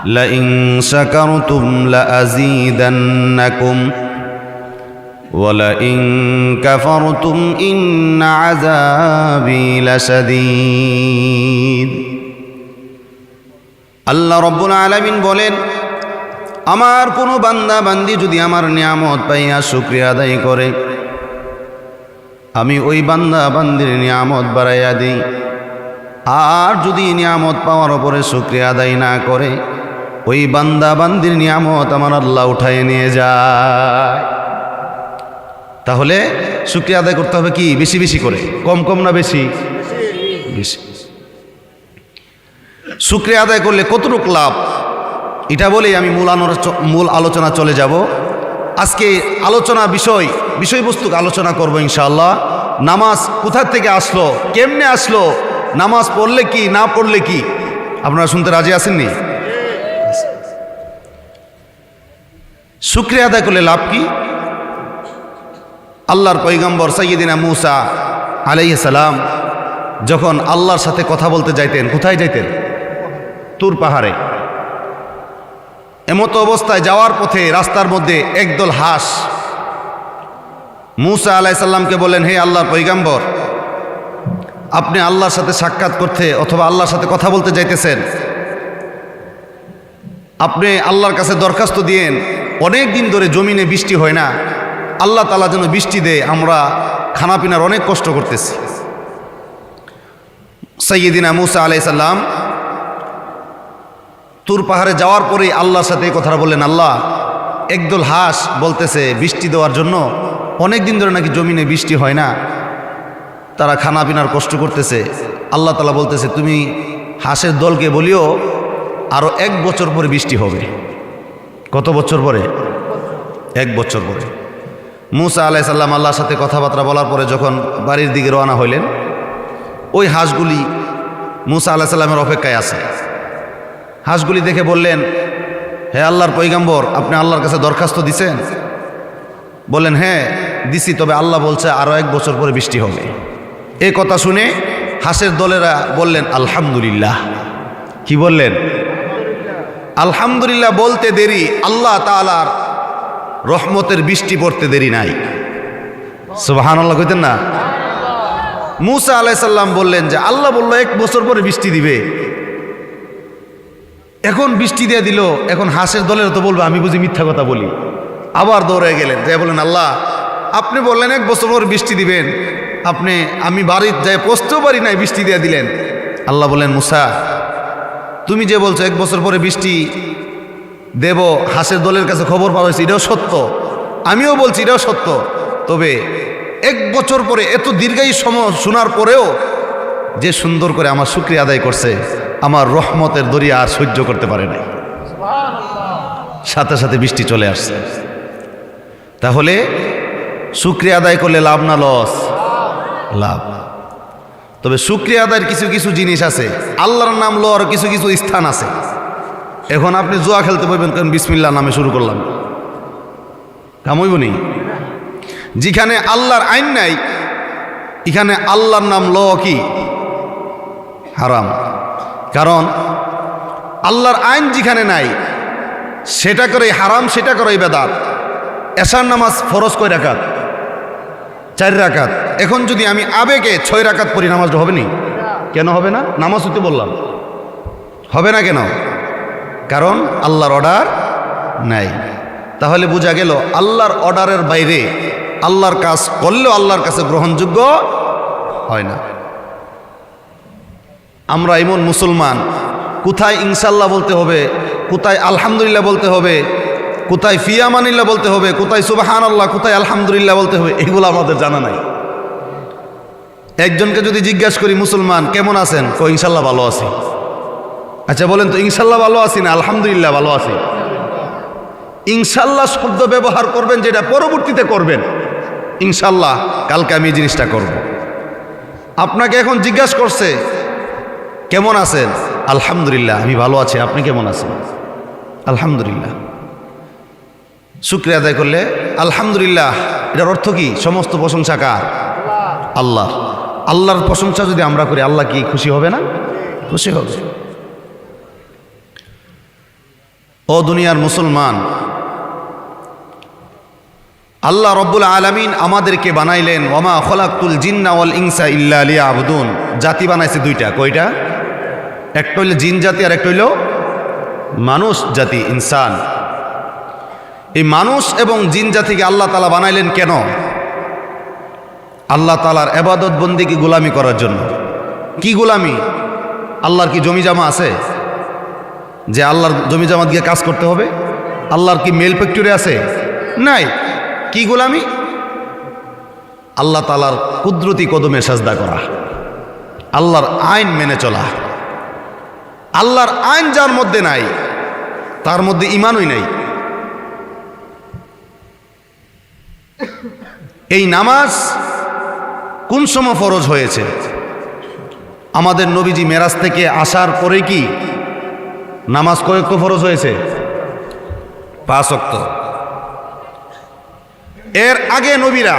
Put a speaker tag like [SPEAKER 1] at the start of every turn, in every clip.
[SPEAKER 1] Line শাকারতুম লাআযীদান্নাকুম ওয়া line কাফারতুম ইন্না আযাবী লাশাদীদ। আল্লাহ রাব্বুল আলামিন বলেন, আমার কোনো বান্দা বান্দি যদি আমার নিয়ামত পাইয়া শুকরিয়া আদায় করে, আমি ওই বান্দা বান্দির নিয়ামত বাড়াইয়া দিই। আর যদি নিয়ামত পাওয়ার পরে শুকরিয়া আদায় না করে, ওই বান্দা বান্দির নিয়ামত আমার আল্লাহ উঠায় নিয়ে যায়। তাহলে শুকরিয়া আদায় করতে হবে কি? বেশি বেশি করে, কম কম না বেশি বেশি। শুকরিয়া আদায় করলে কতটুকু লাভ, এটা বলেই আমি মূল আলোচনা চলে যাব। আজকে আলোচনা বিষয়বস্তু আলোচনা করব ইনশাআল্লাহ। নামাজ কোথা থেকে আসলো, কেমনে আসলো, নামাজ পড়লে কি না পড়লে কি, আপনারা শুনতে রাজি আছেননি? শুকরিয়া আদায় করলে লাভ কি? আল্লাহর পয়গম্বর সাইয়্যিদিনা মূসা আলাইহিস সালাম যখন আল্লাহর সাথে কথা বলতে যাইতেন, কোথায় যাইতেন? তুর পাহাড়ে। এমতো অবস্থায় যাওয়ার পথে রাস্তার মধ্যে একদল হাঁস মূসা আলাইহিস সালামকে বললেন, হে আল্লাহর পয়গম্বর, আপনি আল্লাহর সাথে সাক্ষাৎ করতে অথবা আল্লাহর সাথে কথা বলতে যাইতেছেন, আপনি আল্লাহর কাছে দরখাস্ত দিয়েন, অনেক দিন ধরে জমিনে বৃষ্টি হয় না, আল্লাহ তাআলা যেন বৃষ্টি দেয়, আমরা খানাপিনার অনেক কষ্ট করতেছি। সাইয়্যিদিনা মূসা আলাইহিস সালাম তুর পাহাড়ে যাওয়ার পরেই আল্লাহর সাথে এই কথাটা বললেন, আল্লাহ, একদল হাঁস বলতেছে বৃষ্টি দেওয়ার জন্য, অনেক দিন ধরে নাকি জমিনে বৃষ্টি হয় না, তারা খানা পিনার কষ্ট করতেছে। আল্লাহ তাআলা বলতেছে, তুমি হাঁসের দলকে বলিও আরো 1 বছর পরে বৃষ্টি হবে। কত বছর পরে? 1 বছর পরে। মূসা আলাইহিস সালাম আল্লাহর সাথে কথাবার্তা বলার পরে যখন বাড়ির দিকে রওনা হইলেন, ওই হাঁসগুলি মূসা আলাইহিস সালামের অপেক্ষায় আছে। হাঁসগুলি দেখে বললেন, হে আল্লাহর পয়গম্বর, আপনি আল্লাহর কাছে দরখাস্ত দিছেন? বললেন, হ্যাঁ দিছি, তবে আল্লাহ বলছে আরো 1 বছর পরে বৃষ্টি হবে। এই কথা শুনে হাঁসের দলেরা বললেন, আলহামদুলিল্লাহ। কি বললেন? আলহামদুলিল্লাহ বলতে দেরি, আল্লাহ তাআলার রহমতের বৃষ্টি পড়তে দেরি নাই। সুবহানাল্লাহ কইতেন না? মূসা আলাইহিস সালাম বললেন যে আল্লাহ বলল 1 বছর পরে বৃষ্টি দিবে, এখন বৃষ্টি দিয়ে দিল, এখন হাঁসের দলের তো বলবে আমি বুঝি মিথ্যা কথা বলি। আবার দৌড়ে গেলেন, যাই বলেন, আল্লাহ আপনি বললেন 1 বছর পর বৃষ্টি দিবেন, আমি বাড়ির যাই পৌঁছতেও পারি নাই, বৃষ্টি দিয়ে দিলেন। আল্লাহ বলেন, মূসা, তুমি যে বলছো 1 বছর পরে বৃষ্টি দেব, হাঁসের দলের কাছে খবর পাওয়া হয়েছে, এটাও সত্য, আমিও বলছি এটাও সত্য, তবে 1 বছর পরে এত দীর্ঘায়ু সময় শোনার পরেও যে সুন্দর করে আমার শুকরিয়া আদায় করছে, আমার রহমতের দরিয়া আর সহ্য করতে পারে নাই, সাথে সাথে বৃষ্টি চলে আসছে। তাহলে শুকরিয়া আদায় করলে লাভ না লস? লাভ। তবে শুকরিয়া আদায়ের কিছু কিছু জিনিস আছে, আল্লাহর নাম লওয়ার কিছু কিছু স্থান আছে। এখন আপনি জুয়া খেলতে পারবেন, কারণ বিসমিল্লাহ নামে শুরু করলাম, কামইব নি? যেখানে আল্লাহর আইন নাই, এখানে আল্লাহর নাম লওয়া কি হারাম। কারণ আল্লাহর আইন যেখানে নাই সেটা করে হারাম, সেটা করে বেদাত। এশার নামাজ ফরজ কয় রাকাত? 4 রাকাত। এখন যদি আমি আবেগে 6 রাকাত পড়ি, নামাজটা হবে নি? কেন হবে না? নামাজ হতে বললাম, হবে না কেন? কারণ আল্লাহর অর্ডার নাই। তাহলে বোঝা গেল আল্লাহর অর্ডারের বাইরে আল্লাহর কাজ করলেও আল্লাহর কাছে গ্রহণযোগ্য হয় না। আমরা এমন মুসলমান, কোথায় ইনশাল্লাহ বলতে হবে, কোথায় আলহামদুলিল্লাহ বলতে হবে, কোথায় ফি আমানিল্লাহ বলতে হবে, কোথায় সুবহানাল্লাহ, কোথায় আলহামদুলিল্লাহ বলতে হবে, এগুলো আমাদের জানা নাই। একজনকে যদি জিজ্ঞাসা করি, মুসলমান কেমন আছেন, কই ইনশাল্লাহ ভালো আছি। আচ্ছা বলেন তো, ইনশাল্লাহ ভালো আছি না আলহামদুলিল্লাহ ভালো আছি? ইনশাল্লাহ শব্দ ব্যবহার করবেন, যেটা পরবর্তীতে করবেন, ইনশাল্লাহ কালকে আমি এই জিনিসটা করব। আপনাকে এখন জিজ্ঞাসা করছে কেমন আছেন, আলহামদুলিল্লাহ আমি ভালো আছি, আপনি কেমন আছেন? আলহামদুলিল্লাহ। শুকরিয়া আদায় করলে আলহামদুলিল্লাহ, এটার অর্থ কি? সমস্ত প্রশংসা কার? আল্লাহ। আল্লাহর প্রশংসা যদি আমরা করি, আল্লাহ কি খুশি হবে না? খুশি হবে। ও দুনিয়ার মুসলমান, আল্লাহ রব্বুল আলামিন আমাদেরকে বানাইলেন ওয়ামা খলাকতুল জিন্না ওয়াল ইনসা ইল্লা লিয়াবুদুন। জাতি বানাইছে দুইটা, কয়টা? একটা হইল জিন জাতি আর একটা হইল মানুষ জাতি, ইনসান। এই মানুষ এবং জিন জাতিকে আল্লাহ তাআলা বানাইলেন কেন? আল্লাহ তাআলার ইবাদত বন্দেগী গোলামি করার জন্য। কি গোলামি? আল্লাহর কি জমি জামা আছে যে আল্লাহর জমি জামা দিয়ে কাজ করতে হবে? আল্লাহর কি মেল ফ্যাক্টরি আছে? নাই। কি গোলামি? আল্লাহ তাআলার কুদরতি কদমে সাজদা করা, আল্লাহর আইন মেনে চলা। আল্লাহর আইন যার মধ্যে নাই তার মধ্যে ঈমানই নাই। এই নামাজ কোন সময় ফরজ হয়েছে? আমাদের নবীজি মেরাজ থেকে আসার পরে কি নামাজ কয় ওয়াক্ত ফরজ হয়েছে? 5 ওয়াক্ত। এর আগে নবীরা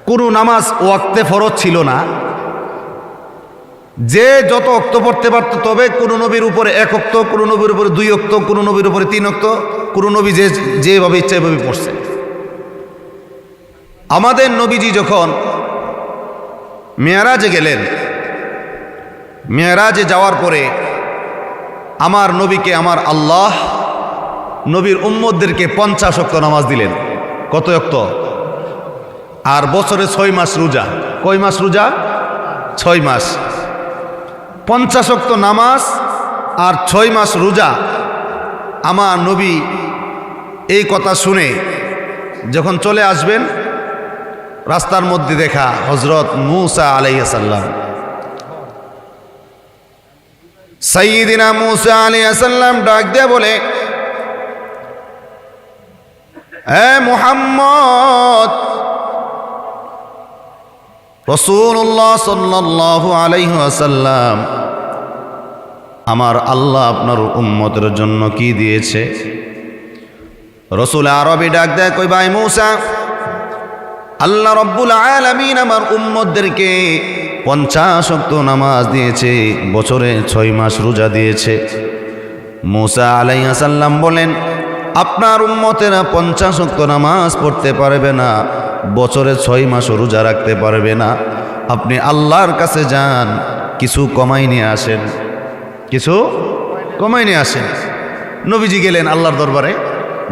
[SPEAKER 1] কোনো নামাজ ওয়াক্তে ফরজ ছিল না। যে যত ওয়াক্ত পড়তে পারত, তবে কোনো নবীর উপরে 1 ওয়াক্ত, কোনো নবীর উপরে 2 ওয়াক্ত, কোনো নবীর উপরে 3 ওয়াক্ত, কোনো নবী যেভাবে ইচ্ছা এভাবে পড়ছে। আমাদের নবীজি যখন মেরাজে গেলেন, মেরাজে যাওয়ার পরে আমার নবীকে আমার আল্লাহ নবীর উম্মতদেরকে 50 ওয়াক্ত নামাজ দিলেন। কত ওয়াক্ত? আর বছরে 6 মাস রোজা। কয় মাস রোজা? 6 মাস। 50 ওয়াক্ত নামাজ আর 6 মাস রোজা। আমার নবী এই কথা শুনে যখন চলে আসবেন, রাস্তার মধ্যে দেখা হযরত মূসা আলাইহিস সালাম, সাইয়্যিদিনা মূসা আলাইহিস সালাম ডাক দিয়ে বলে, এ মুহাম্মদ, রাসূলুল্লাহ সাল্লাল্লাহু আলাইহি ওয়াসাল্লাম, আমার আল্লাহ আপনার উম্মতের জন্য কি দিয়েছে? রাসূল আরবি ডাক দেয়, কই ভাই মূসা, আল্লাহ রব্বুল আলামিন আমার উম্মতদেরকে 50 ওয়াক্ত নামাজ দিয়েছে, বছরে 6 মাস রোজা দিয়েছে। মূসা আলাইহিস সালাম বলেন, আপনার উম্মতেরা 50 ওয়াক্ত নামাজ পড়তে পারবে না, বছরে 6 মাস রোজা রাখতে পারবে না। আপনি আল্লাহর কাছে যান, কিছু কমাই নিয়ে আসেন, কিছু কমাই নিয়ে আসেন। নবীজি গেলেন আল্লাহর দরবারে।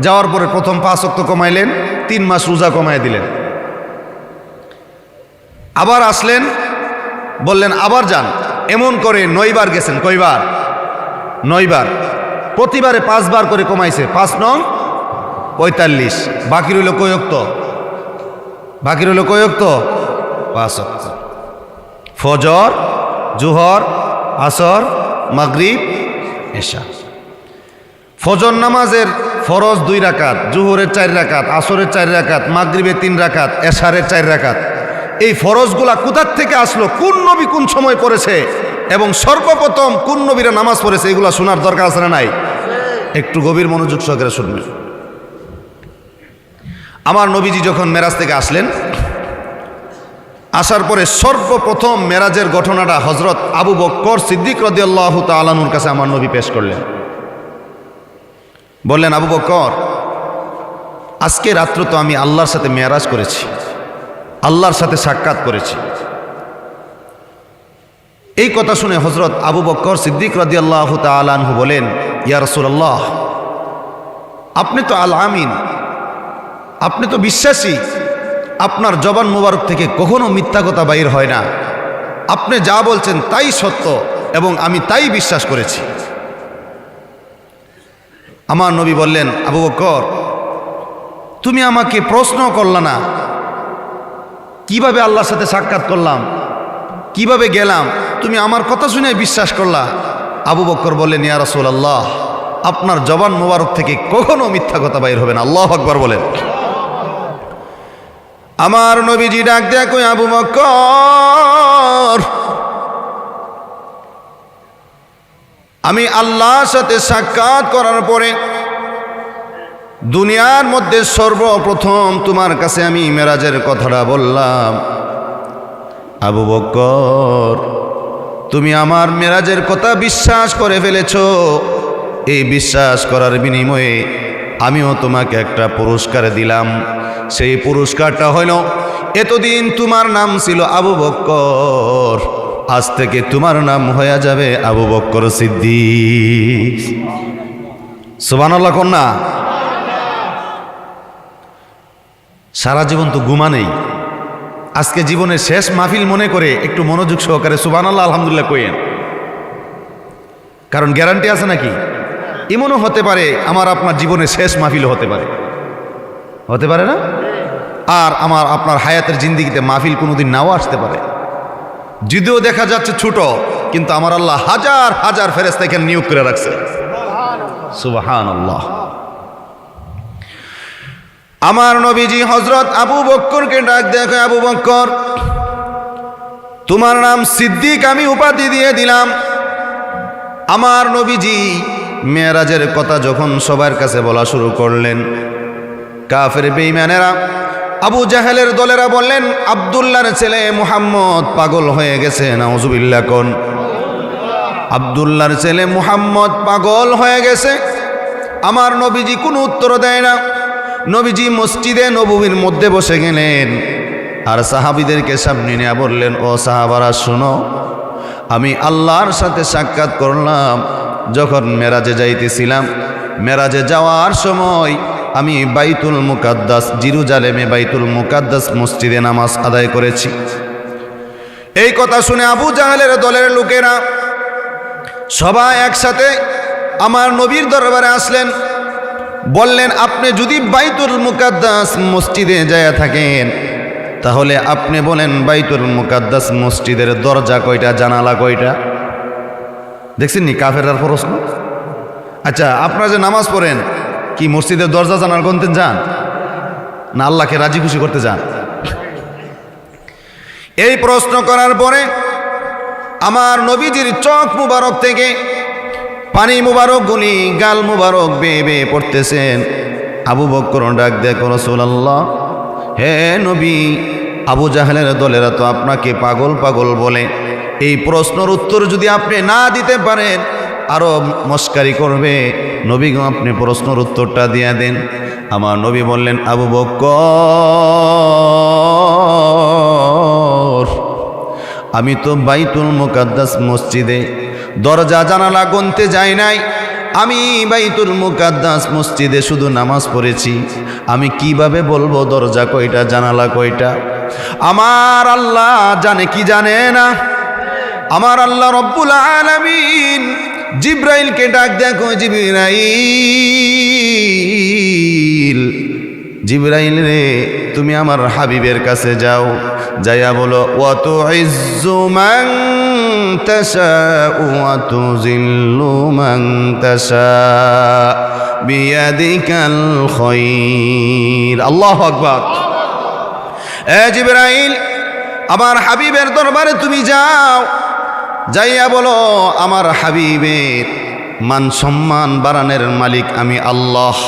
[SPEAKER 1] যাওয়ার পরে প্রথম 5 ওয়াক্ত কমাইলেন, 3 মাস রোজা কমাই দিলেন। আবার আসলেন, বললেন আবার যান। এমন করে 9 বার গেছেন। কয়বার? 9 বার। প্রতিবারে 5 বার করে কমাইছে। 5 নং 45। বাকি রইল কয় ওয়াক্ত? বাকি রইল কয় ওয়াক্ত? 5 ওয়াক্ত। ফজর, জোহর, আসর, মাগরিব, এশা। ফজর নামাজের ফরজ 2 রাকাত, জোহরের 4 রাকাত, আসরের 4 রাকাত, মাগরিবের 3 রাকাত, এশারের 4 রাকাত। এই ফরজগুলা কোথার থেকে আসলো, কোন নবী কোন সময় পড়েছে এবং সর্বপ্রথম কোন নবীরা নামাজ পড়েছে, এগুলা শোনার দরকার আছে না নাই? একটু গভীর মনোযোগ সহকারে শুনবেন। আমার নবীজি যখন মেরাজ থেকে আসলেন, আসার পরে সর্বপ্রথম মেরাজের ঘটনাটা হযরত আবু বকর সিদ্দিক রাদিয়াল্লাহু তাআলা আনহুর কাছে আমার নবী পেশ করলেন। বললেন, আবু বকর, আজকে রাত্র তো আমি আল্লাহর সাথে মেরাজ করেছি, আল্লাহর সাথে সাক্ষাৎ করেছি। এই কথা শুনে হযরত আবু বকর সিদ্দিক রাদিয়াল্লাহু তাআলা আনহু বলেন, ইয়া রাসূলুল্লাহ, আপনি তো আল আমিন, আপনি তো বিশ্বাসী, আপনার জবান মুবারক থেকে কখনো মিথ্যা কথা বাইর হয় না। আপনি যা বলছেন তাই সত্য এবং আমি তাই বিশ্বাস করেছি। আমার নবী বললেন, আবু বকর, তুমি আমাকে প্রশ্ন করলা না কিভাবে আল্লাহর সাথে সাক্ষাৎ করলাম, কিভাবে গেলাম, তুমি আমার কথা শুনে বিশ্বাস করলা। আবু বকর বললেন, ইয়া রাসূলুল্লাহ, আপনার জবান মুবারক থেকে কখনো মিথ্যা কথা বাইর হবে না। আল্লাহু আকবার বলেন। আমার নবীজি ডাক দেয়া কই, আবু বকর, আমি আল্লাহর সাথে সাক্ষাৎ করার পরে দুনিয়ার মধ্যে সর্বপ্রথম তোমার কাছে আমি মেরাজের কথাটা বললাম। আবু বকর, তুমি আমার মেরাজের কথা বিশ্বাস করে ফেলেছো, এই বিশ্বাস করার বিনিময়ে আমিও তোমাকে একটা পুরস্কার দিলাম। সেই পুরস্কারটা হইল, এতদিন তোমার নাম ছিল আবু বকর, আজ থেকে তোমার নাম হয়ে যাবে আবু বকর সিদ্দিক। সুবহানাল্লাহ কন্যা। সারা জীবন তো ঘুমা নেই, আজকে জীবনের শেষ মাহফিল মনে করে একটু মনোযোগ সহকারে সুবহানাল্লাহ আলহামদুলিল্লাহ কইেন। কারণ গ্যারান্টি আছে নাকি? এমনও হতে পারে আমার আপনার জীবনের শেষ মাহফিল হতে পারে না? আর আমার আপনার হায়াতের জিন্দিগিতে মাহফিল কোনোদিন নাও আসতে পারে। যদিও দেখা যাচ্ছে ছোট, কিন্তু আমার আল্লাহ হাজার হাজার ফেরেশতা এখানে নিয়োগ করে রাখছে। সুবহানাল্লাহ। আমার নবীজি হযরত আবু বকরকে ডাক দেখে, আবু বকর, তোমার নাম সিদ্দিক আমি উপাধি দিয়ে দিলাম। আমার নবীজি মেরাজের কথা যখন সবার কাছে বলা শুরু করলেন, কাফের বেঈমানেরা, আবু জাহেলের দলেরা বললেন, আব্দুল্লাহর ছেলে মুহাম্মদ পাগল হয়ে গেছে। নাউজুবিল্লাহ কোন। আব্দুল্লাহর ছেলে মুহাম্মদ পাগল হয়ে গেছে। আমার নবীজি কোনো উত্তর দেয় না। নবীজি মসজিদে নববীর মধ্যে বসে গেলেন আর সাহাবীদেরকে সামনে নিয়ে বললেন, ও সাহাবারা শোনো, আমি আল্লাহর সাথে সাক্ষাৎ করলাম যখন মেরাজে যাইতেছিলাম। মেরাজে যাওয়ার সময় আমি বাইতুল মুকাদ্দাস, জেরুজালেমে বাইতুল মুকাদ্দাস মসজিদে নামাজ আদায় করেছি। এই কথা শুনে আবু জাহেলের দলের লোকেরা সবাই একসাথে আমার নবীর দরবারে আসলেন। বললেন, আপনি যদি বাইতুল মুকাদ্দাস মসজিদে যায় থাকেন, তাহলে আপনি বলেন বাইতুল মুকাদ্দাস মসজিদের দরজা কয়টা, জানালা কয়টা? দেখছেন নি কাফেররার প্রশ্ন? আচ্ছা, আপনারা যে নামাজ পড়েন, কি মসজিদের দরজা জানালা গুনতে যান, না আল্লাহকে রাজি খুশি করতে যান? এই প্রশ্ন করার পরে আমার নবীজির চোখ মুবারক থেকে পানি মুবারক গুলি গাল মুবারক বেয়ে বেয়ে পড়তেছেন। আবু বকর ডাক দেখ, রাসূলুল্লাহ, হে নবী, আবু জাহেলের দলেরা তো আপনাকে পাগল পাগল বলে। এই প্রশ্নের উত্তর যদি আপনি না দিতে পারেন আরো মস্কারি করবে। নবী গো, আপনি প্রশ্নের উত্তরটা দিয়ে দেন। আমার নবী বললেন, আবু বকর, আমি তো বাইতুল মুকাদ্দাস মসজিদে দরজা জানালা গুনতে যাই নাই। আমি বাইতুল মুকাদ্দাস মসজিদে শুধু নামাজ পড়েছি। আমি কিভাবে বলবো দরজা কয়টা, জানালা কয়টা? আমার আল্লাহ জানে কি জানে না? আমার আল্লাহ রব্বুল আলামিন জিব্রাইলকে ডাক দেখো, জিব্রাইল, জিব্রাইল রে, তুমি আমার হাবিবের কাছে যাও, যাইয়া বলো, ওয়া তুইজ্জু মান তাশাউ ওয়া তুযিল্লু মান তাশাউ বিয়াদিকাল খায়র। আল্লাহু আকবার। এ জিব্রাইল, আমার হাবিবের দরবারে তুমি যাও, যাইয়া বলো, আমার হাবিবের মান সম্মান বাড়ানোর মালিক আমি আল্লাহ।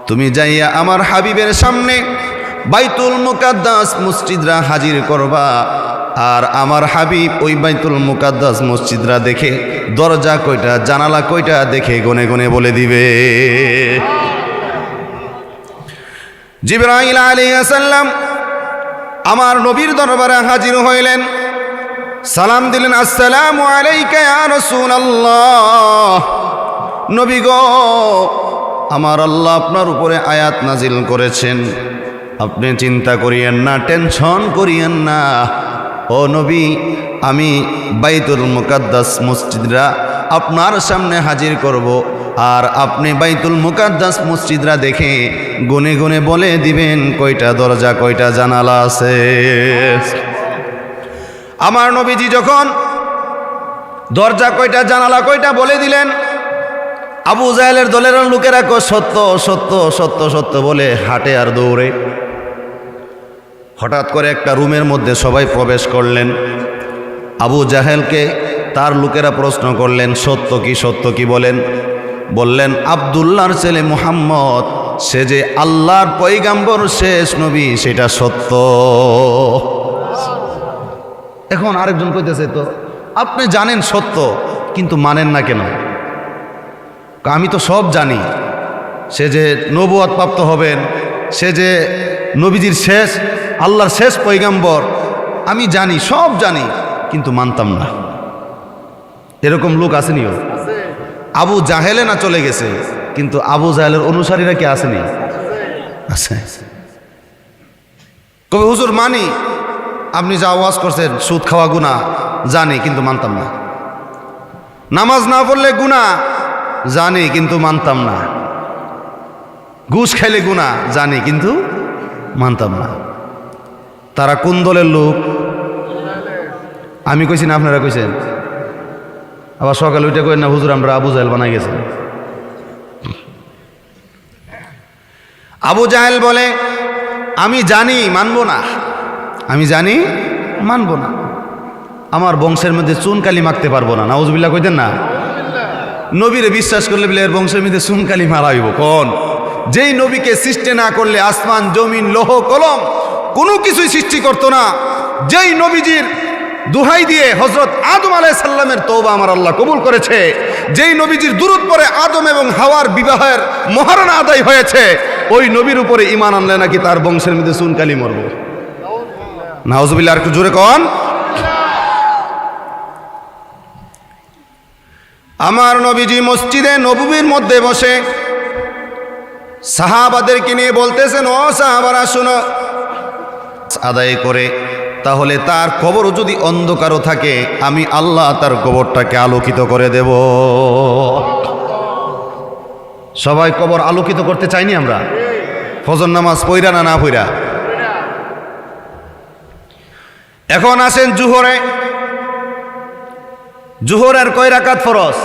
[SPEAKER 1] তুমি যাইয়া আমার হাবিবের সামনে বাইতুল মুকাদ্দাস মসজিদরা হাজির করবা, আর আমার হাবিব ওই বাইতুল মুকাদ্দাস মসজিদরা দেখে দরজা কয়টা, জানালা কয়টা দেখে গনে গনে বলে দিবে। জিবরাইল আলাইহিস সালাম আমার নবীর দরবারে হাজির হইলেন, সালাম দিলেন, আসসালামু আলাইকা ইয়া রাসূলুল্লাহ। নবী গো, আমার আল্লাহ আপনার উপরে আয়াত নাজিল করেছেন, আপনি চিন্তা করিয়েন না, টেনশন করিয়েন না। ও নবী, আমি বাইতুল মুকাদ্দাস মসজিদরা আপনার সামনে হাজির করব, আর আপনি বাইতুল মুকাদ্দাস মসজিদরা দেখে গুনে গুনে বলে দিবেন কয়টা দরজা কয়টা জানালা আছে। আমার নবীজি যখন দরজা কয়টা জানালা কয়টা বলে দিলেন, আবু জাহেলের দলের লোকেরা সত্য সত্য সত্য সত্য বলে হাঁটে আর দৌড়ে। হঠাৎ করে একটা রুমের মধ্যে সবাই প্রবেশ করলেন। আবু জাহেলকে তার লোকেরা প্রশ্ন করলেন, সত্য কি বলেন? বললেন, আব্দুল্লাহর ছেলে মুহাম্মদ, সে যে আল্লাহর পয়গাম্বর শেষ নবী, সেটা সত্য। এখন আরেকজন কইতেছে, তো আপনি জানেন সত্য, কিন্তু মানেন না কেন? আমি তো সব জানি, সে যে নবুয়ত প্রাপ্ত হবেন, সে যে নবীজির শেষ, আল্লাহর শেষ পয়গাম্বর, আমি জানি, সব জানি, কিন্তু মানতাম না। এরকম লোক আসেনিও? আবু জাহেলে না চলে গেছে, কিন্তু আবু জাহেলের অনুসারীরা কি আসেনি? আছে। কবে হুজুর মানি, আপনি যা ওয়াজ করছেন সুদ খাওয়া গুনাহ জানি, কিন্তু মানতাম না। নামাজ না পড়লে গুনাহ জানি, কিন্তু মানতাম না। ঘুষ খাইলে গুনাহ জানি, কিন্তু মানতাম না। তারা কোন দলের লোক? আমি কইছি না আপনারা কইছেন? আবার সকালে উঠে কই না হুজুর আমরা আবু জাহেল বানাই গেছে। আবু জাহেল বলে আমি জানি, মানবো না। আমি জানি, মানবো না। আমার বংশের মধ্যে চুনকালি মাখতে পারবো না। নাউজুবিল্লাহ কইতেন না? নবীরে বিশ্বাস করলে বলে এর বংশের মধ্যে চুনকালি মারাইব কোন? যেই নবীকে সৃষ্টি না করলে আসমান জমিন লৌহ কলম কোনো কিছুই সৃষ্টি করতো না, যেই নবীজির দুহাই দিয়ে হযরত আদম আলাইহিস সালামের তওবা আমার আল্লাহ কবুল করেছে, যেই নবীজির দুরূদ পরে আদম এবং হাওয়ার বিবাহের মহারণা আদায় হয়েছে, ওই নবীর উপরে ঈমান আনলে নাকি তার বংশের মধ্যে চুনকালি মরব। নাউজুবিল্লাহ, আর একটু জোরে কোন। আমার নবীজি মসজিদে নববীর মধ্যে বসে সাহাবাদেরকে নিয়ে বলতেছেন, ও সাহাবারা শুনো, আদায় করে তাহলে তার কবর যদি অন্ধকারও থাকে আমি আল্লাহ তার কবরটাকে আলোকিত করে দেব। সবাই কবর আলোকিত করতে চাইনি আমরা? ফজর নামাজ পইরা না না পইরা? এখন আসেন জোহরে। জোহরের কয় রাকাত ফরজ?